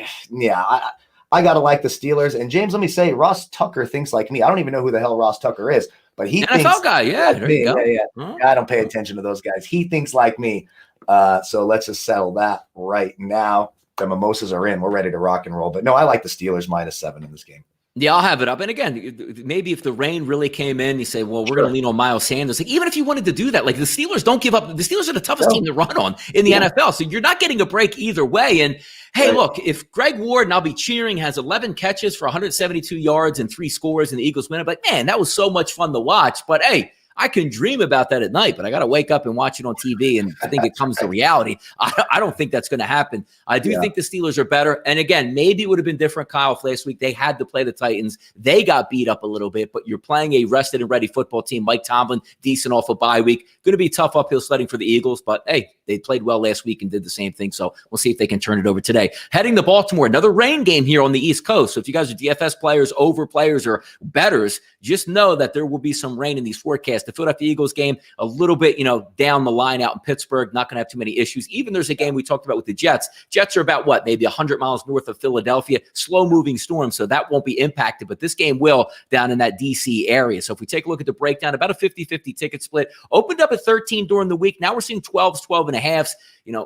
got to like the Steelers. And James, let me say, Ross Tucker thinks like me. I don't even know who the hell Ross Tucker is, but he NFL thinks guy. Yeah, like there you go. Yeah. I don't pay attention to those guys. He thinks like me. So let's just settle that right now. The mimosas are in. We're ready to rock and roll. But no, I like the Steelers -7 in this game. Yeah, I'll have it up. And again, maybe if the rain really came in, you say, well, we're going to lean on Miles Sanders. Like, even if you wanted to do that, like the Steelers don't give up. The Steelers are the toughest team to run on in the NFL. So you're not getting a break either way. And hey, look, if Greg Ward, and I'll be cheering, has 11 catches for 172 yards and 3 scores and the Eagles win, I'm like, man, that was so much fun to watch. But hey, I can dream about that at night, but I got to wake up and watch it on TV and I think it comes to reality. I don't think that's going to happen. I do think the Steelers are better. And again, maybe it would have been different, Kyle, if last week they had to play the Titans. They got beat up a little bit, but you're playing a rested and ready football team. Mike Tomlin, decent off a bye week. Going to be tough uphill sledding for the Eagles, but hey, they played well last week and did the same thing. So we'll see if they can turn it over today. Heading to Baltimore, another rain game here on the East Coast. So if you guys are DFS players, over players, or bettors, just know that there will be some rain in these forecasts. The Philadelphia Eagles game, a little bit, down the line out in Pittsburgh, not going to have too many issues. Even there's a game we talked about with the Jets. Jets are about maybe 100 miles north of Philadelphia, slow moving storm. So that won't be impacted, but this game will down in that DC area. So if we take a look at the breakdown, about a 50-50 ticket split, opened up at 13 during the week. Now we're seeing 12s, 12 and a halves.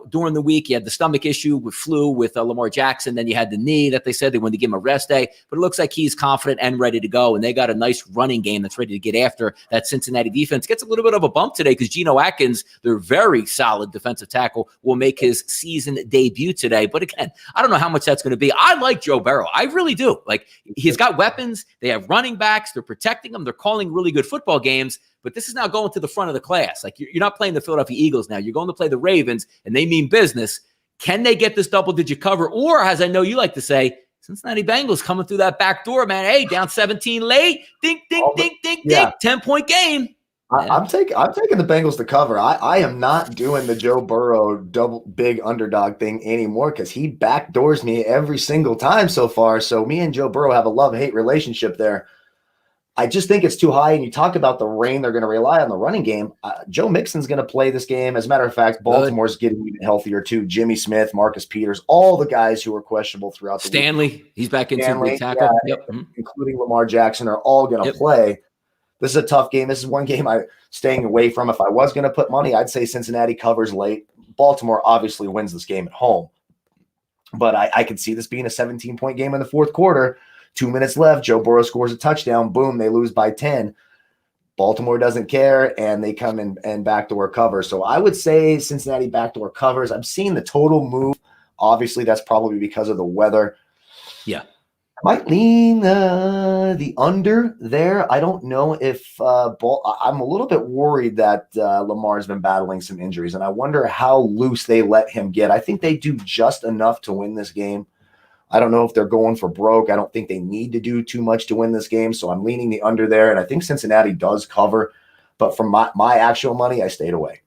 During the week, you had the stomach issue with flu with Lamar Jackson. Then you had the knee that they said they wanted to give him a rest day, but it looks like he's confident and ready to go. And they got a nice running game that's ready to get after that Cincinnati defense. Gets a little bit of a bump today because Geno Atkins, their very solid defensive tackle, will make his season debut today. But again, I don't know how much that's going to be. I like Joe Burrow. I really do. Like, he's got weapons. They have running backs. They're protecting them. They're calling really good football games. But this is now going to the front of the class. Like, you're not playing the Philadelphia Eagles now. You're going to play the Ravens, and they mean business. Can they get this double-digit cover? Or, as I know you like to say, Cincinnati Bengals coming through that back door, man. Hey, down 17 late. Dink, dink, dink, dink, dink. 10-point game. I'm taking the Bengals to cover. I am not doing the Joe Burrow double big underdog thing anymore because he backdoors me every single time so far. So me and Joe Burrow have a love-hate relationship there. I just think it's too high. And you talk about the rain, they're going to rely on the running game. Joe Mixon's going to play this game. As a matter of fact, Baltimore's getting even healthier too. Jimmy Smith, Marcus Peters, all the guys who were questionable throughout the week. He's back into the tackle. Including Lamar Jackson, are all going to play. This is a tough game. This is one game I'm staying away from. If I was going to put money, I'd say Cincinnati covers late. Baltimore obviously wins this game at home. But I could see this being a 17-point game in the fourth quarter. 2 minutes left. Joe Burrow scores a touchdown. Boom, they lose by 10. Baltimore doesn't care, and they come in and backdoor cover. So I would say Cincinnati backdoor covers. I'm seeing the total move. Obviously, that's probably because of the weather. Yeah. Might lean the under there. I don't know if I'm a little bit worried that Lamar's been battling some injuries, and I wonder how loose they let him get. I think they do just enough to win this game. I don't know if they're going for broke. I don't think they need to do too much to win this game, so I'm leaning the under there, and I think Cincinnati does cover. But from my actual money, I stayed away.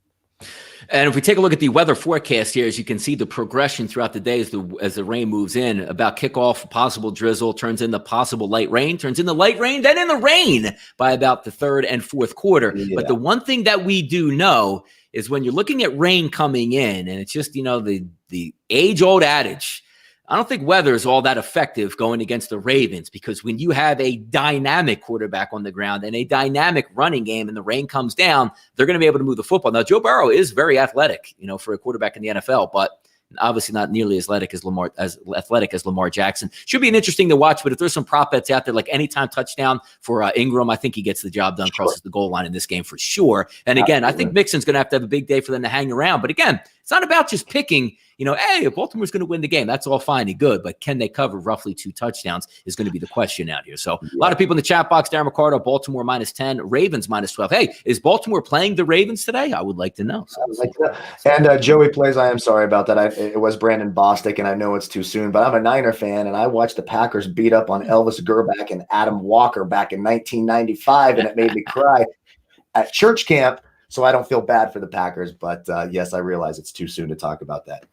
And if we take a look at the weather forecast here, as you can see the progression throughout the day as the rain moves in, about kickoff, possible drizzle, turns into possible light rain, turns into light rain, then in the rain by about the third and fourth quarter. Yeah. But the one thing that we do know is when you're looking at rain coming in, and it's just, the age-old adage, I don't think weather is all that effective going against the Ravens, because when you have a dynamic quarterback on the ground and a dynamic running game and the rain comes down, they're going to be able to move the football. Now, Joe Burrow is very athletic, for a quarterback in the NFL, but obviously not nearly as athletic as Lamar Jackson. Should be an interesting to watch, but if there's some prop bets out there, like anytime touchdown for Ingram, I think he gets the job done, crosses the goal line in this game for sure. And again, I think Mixon's going to have a big day for them to hang around. But again, it's not about just picking, hey, Baltimore's going to win the game. That's all fine and good. But can they cover roughly 2 touchdowns is going to be the question out here. So a lot of people in the chat box, Darren Ricardo, Baltimore -10, Ravens -12. Hey, is Baltimore playing the Ravens today? I would like to know. And Joey plays, I am sorry about that. It was Brandon Bostic, and I know it's too soon, but I'm a Niner fan, and I watched the Packers beat up on Elvis Grbac and Adam Walker back in 1995, and it made me cry at church camp. So I don't feel bad for the Packers, but yes, I realize it's too soon to talk about that.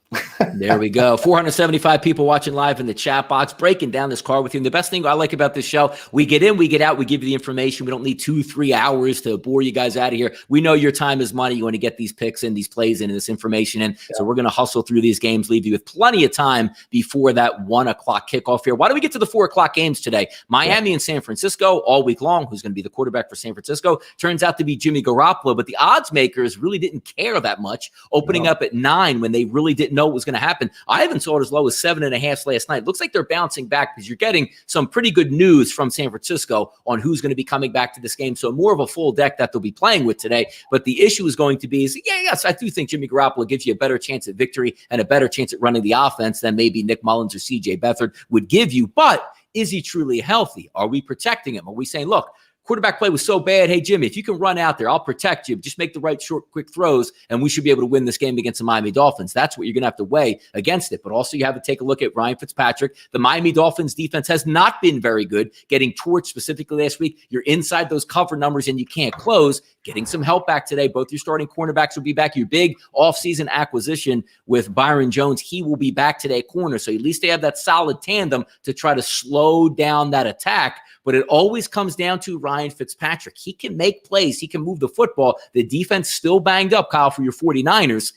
There we go. 475 people watching live in the chat box, breaking down this card with you. And the best thing I like about this show, we get in, we get out, we give you the information. We don't need 2-3 hours to bore you guys out of here. We know your time is money. You want to get these picks in, these plays in, and this information in. Yeah. So we're going to hustle through these games, leave you with plenty of time before that 1 o'clock kickoff here. Why don't we get to the 4 o'clock games today? Miami and San Francisco all week long. Who's going to be the quarterback for San Francisco? Turns out to be Jimmy Garoppolo, but the odds makers really didn't care that much, opening up at 9 when they really didn't know what was going to happen. I even saw it as low as 7.5 last night. Looks like they're bouncing back because you're getting some pretty good news from San Francisco on who's going to be coming back to this game. So more of a full deck that they'll be playing with today. But the issue is going to be yes, I do think Jimmy Garoppolo gives you a better chance at victory and a better chance at running the offense than maybe Nick Mullins or CJ Beathard would give you. But is he truly healthy? Are we protecting him? Are we saying, look, quarterback play was so bad. Hey, Jimmy, if you can run out there, I'll protect you. Just make the right short, quick throws, and we should be able to win this game against the Miami Dolphins. That's what you're going to have to weigh against it. But also you have to take a look at Ryan Fitzpatrick. The Miami Dolphins defense has not been very good, getting torched specifically last week. You're inside those cover numbers, and you can't close. Getting some help back today. Both your starting cornerbacks will be back. Your big offseason acquisition with Byron Jones, he will be back today corner. So at least they have that solid tandem to try to slow down that attack. But it always comes down to Ryan Fitzpatrick. He can make plays. He can move the football. The defense still banged up, Kyle, for your 49ers.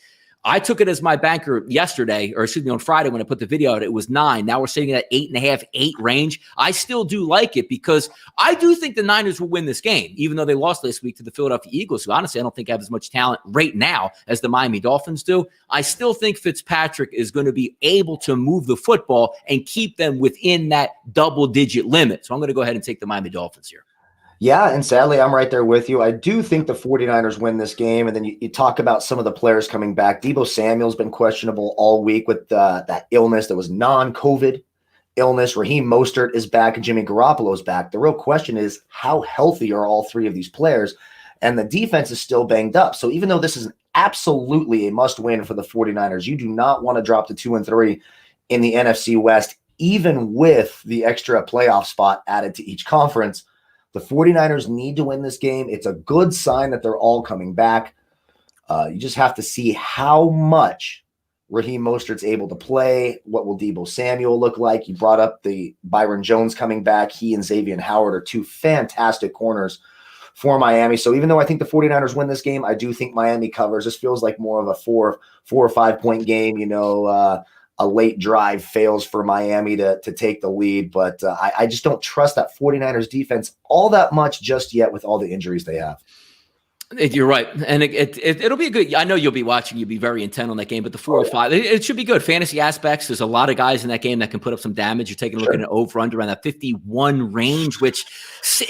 I took it as my banker yesterday, or excuse me, on Friday when I put the video out, it was 9. Now we're sitting at 8.5, 8 range. I still do like it because I do think the Niners will win this game, even though they lost last week to the Philadelphia Eagles, who honestly I don't think have as much talent right now as the Miami Dolphins do. I still think Fitzpatrick is going to be able to move the football and keep them within that double-digit limit. So I'm going to go ahead and take the Miami Dolphins here. Yeah, and sadly, I'm right there with you. I do think the 49ers win this game, and then you talk about some of the players coming back. Deebo Samuel's been questionable all week with that illness that was non-COVID illness. Raheem Mostert is back, and Jimmy Garoppolo is back. The real question is, how healthy are all 3 of these players? And the defense is still banged up. So even though this is absolutely a must-win for the 49ers, you do not want to drop to 2-3 in the NFC West, even with the extra playoff spot added to each conference. The 49ers need to win this game. It's a good sign that they're all coming back. You just have to see how much Raheem Mostert's able to play. What will Deebo Samuel look like? You brought up the Byron Jones coming back. He and Xavier Howard are 2 fantastic corners for Miami. So even though I think the 49ers win this game, I do think Miami covers. This feels like more of a 4 or 5 point game, a late drive fails for Miami to take the lead. But I just don't trust that 49ers defense all that much just yet with all the injuries they have. You're right. And it'll be a good – I know you'll be watching. You'll be very intent on that game. But the 4 or 5, it should be good. Fantasy aspects, there's a lot of guys in that game that can put up some damage. You're taking a look at an over-under around that 51 range, which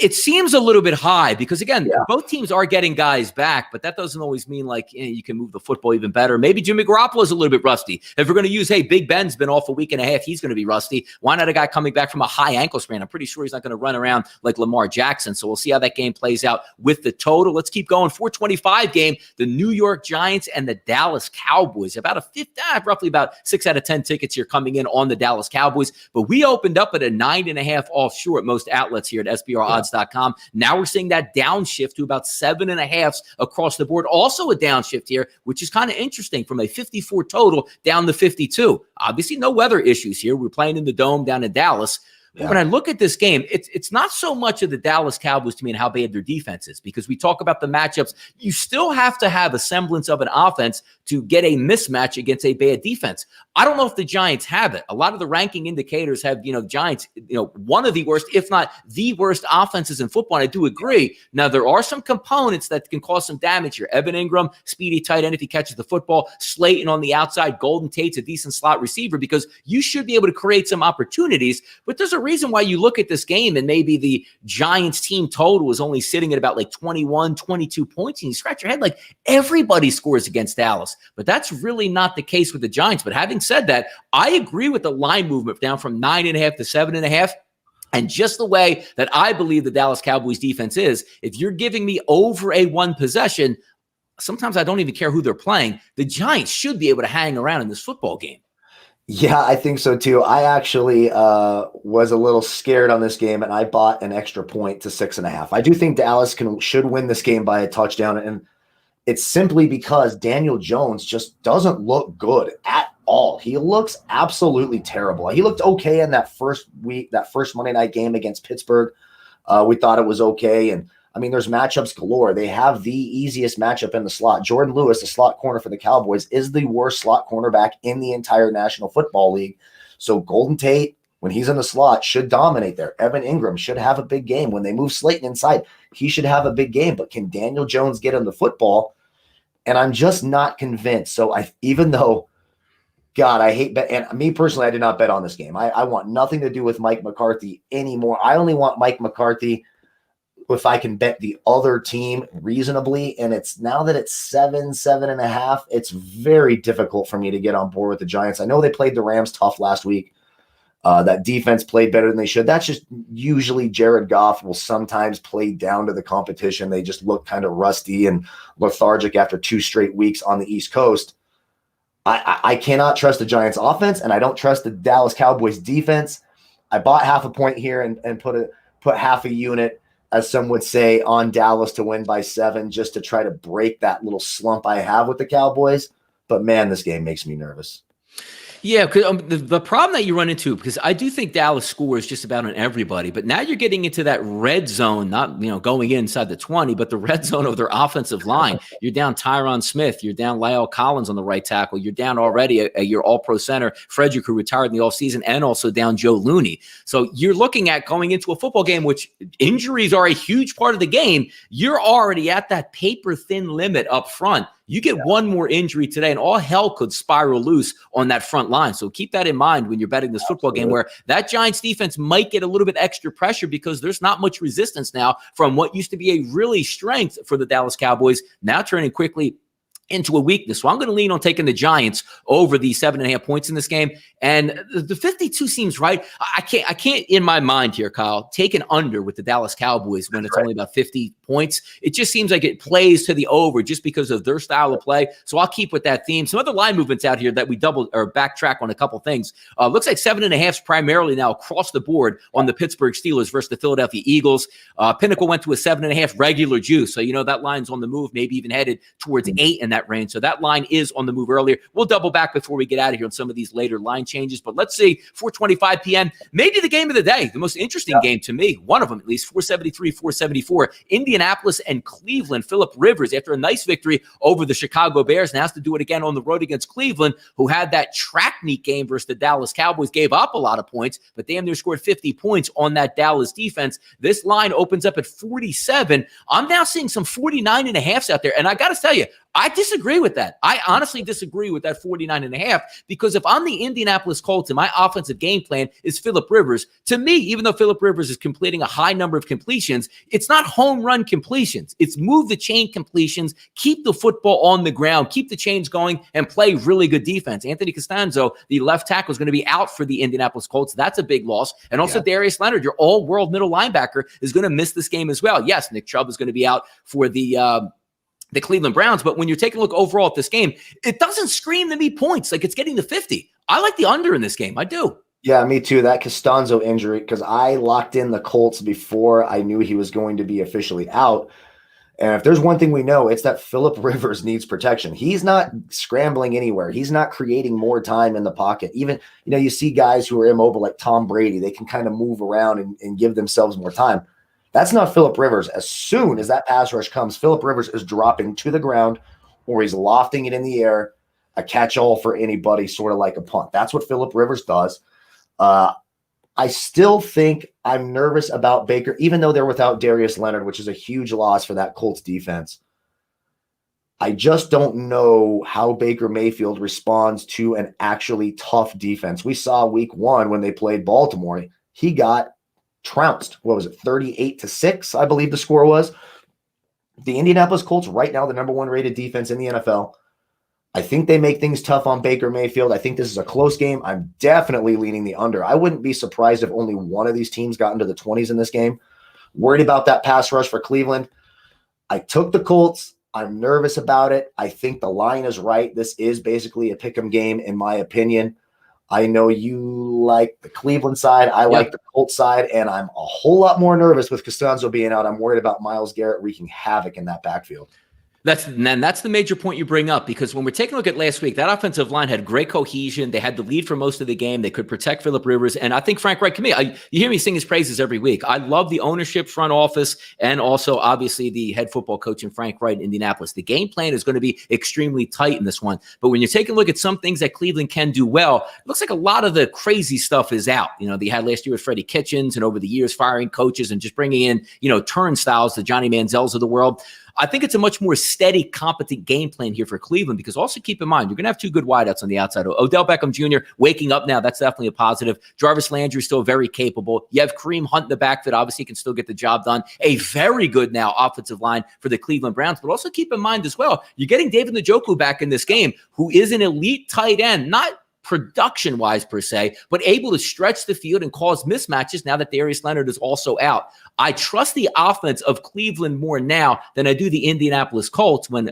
it seems a little bit high because, again, both teams are getting guys back, but that doesn't always mean like you can move the football even better. Maybe Jimmy Garoppolo is a little bit rusty. If we're going to use, hey, Big Ben's been off a week and a half, he's going to be rusty. Why not a guy coming back from a high ankle sprain? I'm pretty sure he's not going to run around like Lamar Jackson. So we'll see how that game plays out with the total. Let's keep going. 425 game, the New York Giants and the Dallas Cowboys. About a roughly about 6 out of 10 tickets here coming in on the Dallas Cowboys. But we opened up at a 9.5 offshore at most outlets here at SBRodds.com. Now we're seeing that downshift to about 7.5 across the board. Also a downshift here, which is kind of interesting, from a 54 total down to 52. Obviously, no weather issues here. We're playing in the Dome down in Dallas. But when I look at this game, it's not so much of the Dallas Cowboys to me and how bad their defense is, because we talk about the matchups. You still have to have a semblance of an offense to get a mismatch against a bad defense. I don't know if the Giants have it. A lot of the ranking indicators have, Giants, one of the worst, if not the worst offenses in football. And I do agree. Now, there are some components that can cause some damage here. Evan Ingram, speedy tight end if he catches the football. Slayton on the outside. Golden Tate's a decent slot receiver, because you should be able to create some opportunities. But there's a reason why you look at this game and maybe the Giants team total is only sitting at about like 21, 22 points. And you scratch your head, like, everybody scores against Dallas. But that's really not the case with the Giants. But having said that, I agree with the line movement down from 9.5 to 7.5. And just the way that I believe the Dallas Cowboys defense is, if you're giving me over a one possession, sometimes I don't even care who they're playing. The Giants should be able to hang around in this football game. Yeah, I think so too. I actually was a little scared on this game, and I bought an extra point to 6.5. I do think Dallas should win this game by a touchdown, and it's simply because Daniel Jones just doesn't look good at all. He looks absolutely terrible. He looked okay in that first Monday night game against Pittsburgh. We thought it was okay. And I mean, there's matchups galore. They have the easiest matchup in the slot. Jordan Lewis, the slot corner for the Cowboys, is the worst slot cornerback in the entire National Football League. So Golden Tate, when he's in the slot, should dominate there. Evan Ingram should have a big game. When they move Slayton inside, he should have a big game. But can Daniel Jones get him the football? And I'm just not convinced. So even though, God, I hate bet. And me personally, I did not bet on this game. I want nothing to do with Mike McCarthy anymore. I only want Mike McCarthy if I can bet the other team reasonably. And it's now that it's 7.5, it's very difficult for me to get on board with the Giants. I know they played the Rams tough last week. That defense played better than they should. That's just usually Jared Goff will sometimes play down to the competition. They just look kind of rusty and lethargic after 2 straight weeks on the East Coast. I cannot trust the Giants offense, and I don't trust the Dallas Cowboys defense. I bought half a point here and put half a unit, as some would say, on Dallas to win by 7, just to try to break that little slump I have with the Cowboys. But man, this game makes me nervous. Yeah, because the problem that you run into, because I do think Dallas scores just about on everybody, but now you're getting into that red zone, not going inside the 20, but the red zone of their offensive line. You're down Tyron Smith, you're down Lyle Collins on the right tackle, you're down already your All-Pro center Frederick, who retired in the offseason, and also down Joe Looney. So you're looking at going into a football game, which injuries are a huge part of the game. You're already at that paper-thin limit up front. You get one more injury today, and all hell could spiral loose on that front line. So keep that in mind when you're betting this football game, where that Giants defense might get a little bit extra pressure, because there's not much resistance now from what used to be a really strength for the Dallas Cowboys, now turning quickly into a weakness. So I'm going to lean on taking the Giants over the 7.5 points in this game. And the 52 seems right. I can't in my mind here, Kyle, take an under with the Dallas Cowboys when it's only about 50 points. It just seems like it plays to the over just because of their style of play. So I'll keep with that theme. Some other line movements out here that we double or backtrack on a couple things. Looks like 7.5 is primarily now across the board on the Pittsburgh Steelers versus the Philadelphia Eagles. Pinnacle went to a 7.5 regular juice. So, that line's on the move, maybe even headed towards 8 in that range. So that line is on the move earlier. We'll double back before we get out of here on some of these later line changes. But let's see, 4:25 p.m., maybe the game of the day, the most interesting game to me, one of them at least, 473, 474, Indianapolis and Cleveland. Phillip Rivers, after a nice victory over the Chicago Bears, now has to do it again on the road against Cleveland, who had that track meet game versus the Dallas Cowboys, gave up a lot of points, but damn near scored 50 points on that Dallas defense. This line opens up at 47. I'm now seeing some 49.5s out there, and I got to tell you, I disagree with that. I honestly disagree with that 49.5, because if I'm the Indianapolis Colts and my offensive game plan is Phillip Rivers, to me, even though Phillip Rivers is completing a high number of completions, it's not home run completions. It's move the chain completions, keep the football on the ground, keep the chains going, and play really good defense. Anthony Costanzo, the left tackle, is going to be out for the Indianapolis Colts. That's a big loss. And also Darius Leonard, your all-world middle linebacker, is going to miss this game as well. Yes, Nick Chubb is going to be out for the the Cleveland Browns. But when you're taking a look overall at this game, it doesn't scream to me points. Like it's getting to 50. I like the under in this game. I do. Yeah, me too. That Costanzo injury, because I locked in the Colts before I knew he was going to be officially out. And if there's one thing we know, it's that Phillip Rivers needs protection. He's not scrambling anywhere. He's not creating more time in the pocket. Even, you see guys who are immobile like Tom Brady. They can kind of move around and give themselves more time. That's not Phillip Rivers. As soon as that pass rush comes, Phillip Rivers is dropping to the ground or he's lofting it in the air, a catch-all for anybody, sort of like a punt. That's what Phillip Rivers does. I still think I'm nervous about Baker, even though they're without Darius Leonard, which is a huge loss for that Colts defense. I just don't know how Baker Mayfield responds to an actually tough defense. We saw week 1 when they played Baltimore. He got trounced. What was it, 38-6, I believe the score was. The Indianapolis Colts, right now, the number 1 rated defense in the NFL. I think they make things tough on Baker Mayfield. I think this is a close game. I'm definitely leaning the under. I wouldn't be surprised if only one of these teams got into the 20s in this game. Worried about that pass rush for Cleveland. I took the Colts. I'm nervous about it. I think the line is right. This is basically a pick'em game, in my opinion. I know you like the Cleveland side. I like the Colts side, and I'm a whole lot more nervous with Costanzo being out. I'm worried about Myles Garrett wreaking havoc in that backfield. That's the major point you bring up, because when we're taking a look at last week, that offensive line had great cohesion. They had the lead for most of the game. They could protect Phillip Rivers. And I think Frank Reich, you hear me sing his praises every week. I love the ownership, front office, and also obviously the head football coach in Frank Reich in Indianapolis. The game plan is going to be extremely tight in this one. But when you're taking a look at some things that Cleveland can do well, it looks like a lot of the crazy stuff is out. They had last year with Freddie Kitchens, and over the years firing coaches and just bringing in, turnstiles, the Johnny Manziels of the world. I think it's a much more steady, competent game plan here for Cleveland, because also keep in mind, you're going to have 2 good wideouts on the outside. Odell Beckham Jr. waking up now, that's definitely a positive. Jarvis Landry still very capable. You have Kareem Hunt in the backfield, obviously can still get the job done. A very good now offensive line for the Cleveland Browns, but also keep in mind as well, you're getting David Njoku back in this game, who is an elite tight end, not production-wise per se, but able to stretch the field and cause mismatches now that Darius Leonard is also out. I trust the offense of Cleveland more now than I do the Indianapolis Colts when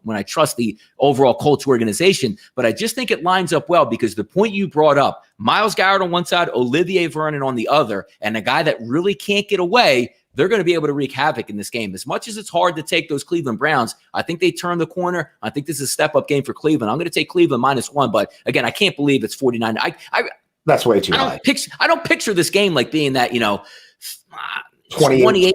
I trust the overall Colts organization. But I just think it lines up well, because the point you brought up, Myles Garrett on one side, Olivier Vernon on the other, and a guy that really can't get away, they're going to be able to wreak havoc in this game. As much as it's hard to take those Cleveland Browns, I think they turn the corner. I think this is a step-up game for Cleveland. I'm going to take Cleveland -1, but again, I can't believe it's 49. That's way too high. I don't picture this game like being that, 28.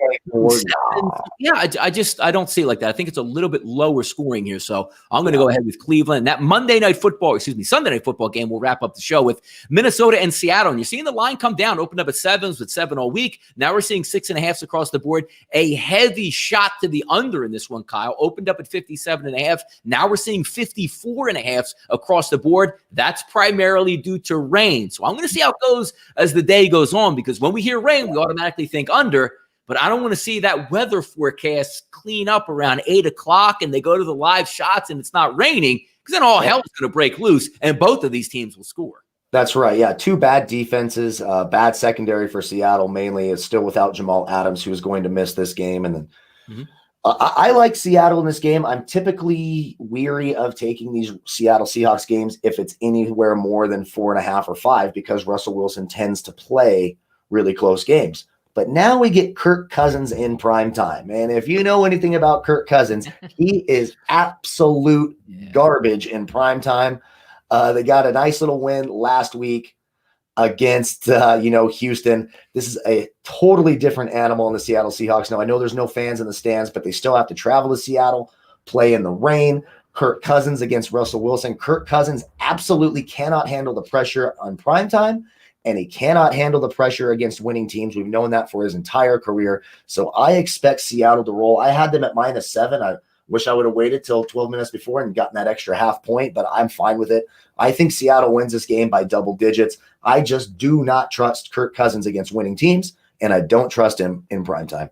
Yeah, I don't see it like that. I think it's a little bit lower scoring here. So I'm going to go ahead with Cleveland. That Sunday night football game, we'll wrap up the show with Minnesota and Seattle. And you're seeing the line come down, opened up at 7s with 7 all week. Now we're seeing 6.5s across the board. A heavy shot to the under in this one, Kyle. Opened up at 57.5. Now we're seeing 54.5s across the board. That's primarily due to rain. So I'm going to see how it goes as the day goes on, because when we hear rain, we automatically think under. But I don't want to see that weather forecast clean up around 8 o'clock and they go to the live shots and it's not raining, because then all hell is going to break loose and both of these teams will score. That's right. Yeah, 2 bad defenses, bad secondary for Seattle mainly. It's still without Jamal Adams, who is going to miss this game. And then I like Seattle in this game. I'm typically weary of taking these Seattle Seahawks games if it's anywhere more than 4.5 or 5, because Russell Wilson tends to play really close games. But now we get Kirk Cousins in prime time. And if you know anything about Kirk Cousins, he is absolute garbage in prime time. They got a nice little win last week against, Houston. This is a totally different animal in the Seattle Seahawks. Now, I know there's no fans in the stands, but they still have to travel to Seattle, play in the rain. Kirk Cousins against Russell Wilson. Kirk Cousins absolutely cannot handle the pressure on prime time, and he cannot handle the pressure against winning teams. We've known that for his entire career. So I expect Seattle to roll. I had them at -7. I wish I would have waited till 12 minutes before and gotten that extra half point, but I'm fine with it. I think Seattle wins this game by double digits. I just do not trust Kirk Cousins against winning teams, and I don't trust him in primetime.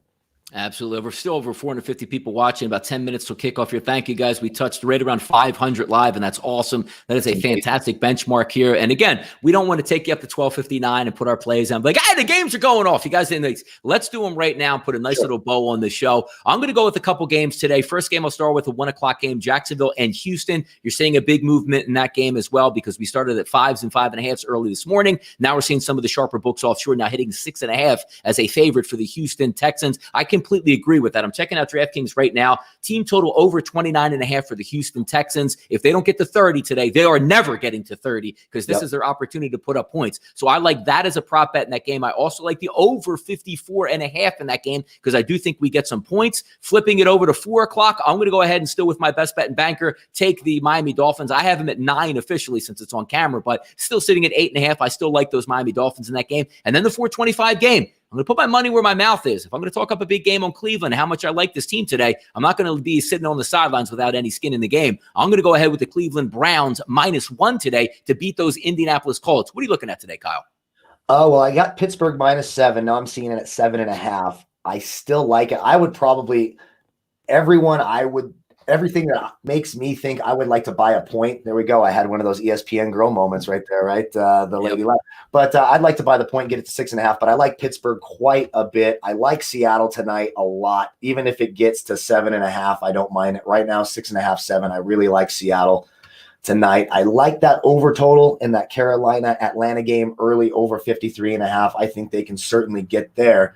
Absolutely. We're still over 450 people watching, about 10 minutes till kickoff here. Thank you, guys. We touched right around 500 live, and that's awesome. That is a fantastic benchmark here. And again, we don't want to take you up to 12:59 and put our plays on. Like, hey, the games are going off. You guys didn't. Let's do them right now and put a nice little bow on the show. I'm going to go with a couple games today. First game, I'll start with a 1 o'clock game, Jacksonville and Houston. You're seeing a big movement in that game as well because we started at 5s and 5.5s early this morning. Now we're seeing some of the sharper books offshore now hitting 6.5 as a favorite for the Houston Texans. I completely agree with that. I'm checking out DraftKings right now. Team total over 29.5 for the Houston Texans. If they don't get to 30 today, they are never getting to 30 because this is their opportunity to put up points. So I like that as a prop bet in that game. I also like the over 54.5 in that game because I do think we get some points. Flipping it over to 4 o'clock, I'm going to go ahead and still with my best bet and banker, take the Miami Dolphins. I have them at 9 officially since it's on camera, but still sitting at 8.5. I still like those Miami Dolphins in that game. And then the 425 game. I'm going to put my money where my mouth is. If I'm going to talk up a big game on Cleveland, how much I like this team today, I'm not going to be sitting on the sidelines without any skin in the game. I'm going to go ahead with the Cleveland Browns -1 today to beat those Indianapolis Colts. What are you looking at today, Kyle? Oh, well, I got Pittsburgh -7. Now I'm seeing it at 7.5. I still like it. I would probably everything that makes me think I would like to buy a point. There we go. I had one of those ESPN girl moments right there, right? The lady left. But I'd like to buy the point and get it to 6.5. But I like Pittsburgh quite a bit. I like Seattle tonight a lot. Even if it gets to 7.5, I don't mind it. Right now, 6.5, 7. I really like Seattle tonight. I like that over total in that Carolina-Atlanta game early over 53.5. I think they can certainly get there.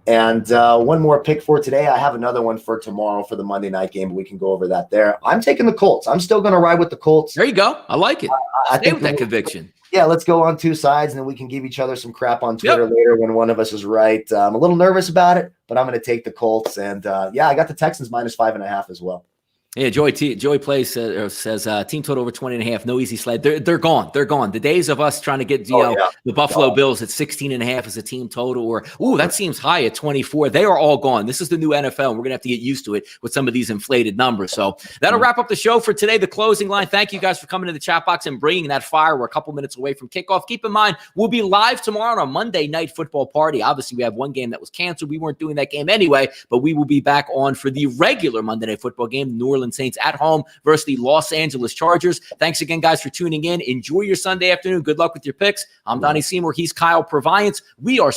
And one more pick for today. I have another one for tomorrow for the Monday night game. But we can go over that there. I'm taking the Colts. I'm still going to ride with the Colts. There you go. I like it. I think with that conviction. Yeah, let's go on two sides, and then we can give each other some crap on Twitter later when one of us is right. I'm a little nervous about it, but I'm going to take the Colts. And, I got the Texans -5.5 as well. Yeah, Joey plays says team total over 20.5. No easy slide. They're gone. They're gone. The days of us trying to get the Buffalo Bills at 16.5 as a team total, or that seems high at 24. They are all gone. This is the new NFL, and we're gonna have to get used to it with some of these inflated numbers. So that'll wrap up the show for today. The closing line. Thank you guys for coming to the chat box and bringing that fire. We're a couple minutes away from kickoff. Keep in mind we'll be live tomorrow on a Monday night football party. Obviously, we have one game that was canceled. We weren't doing that game anyway, but we will be back on for the regular Monday night football game. New Orleans Saints at home versus the Los Angeles Chargers. Thanks again, guys, for tuning in. Enjoy your Sunday afternoon. Good luck with your picks. I'm Donnie Seymour. He's Kyle Purviance. We are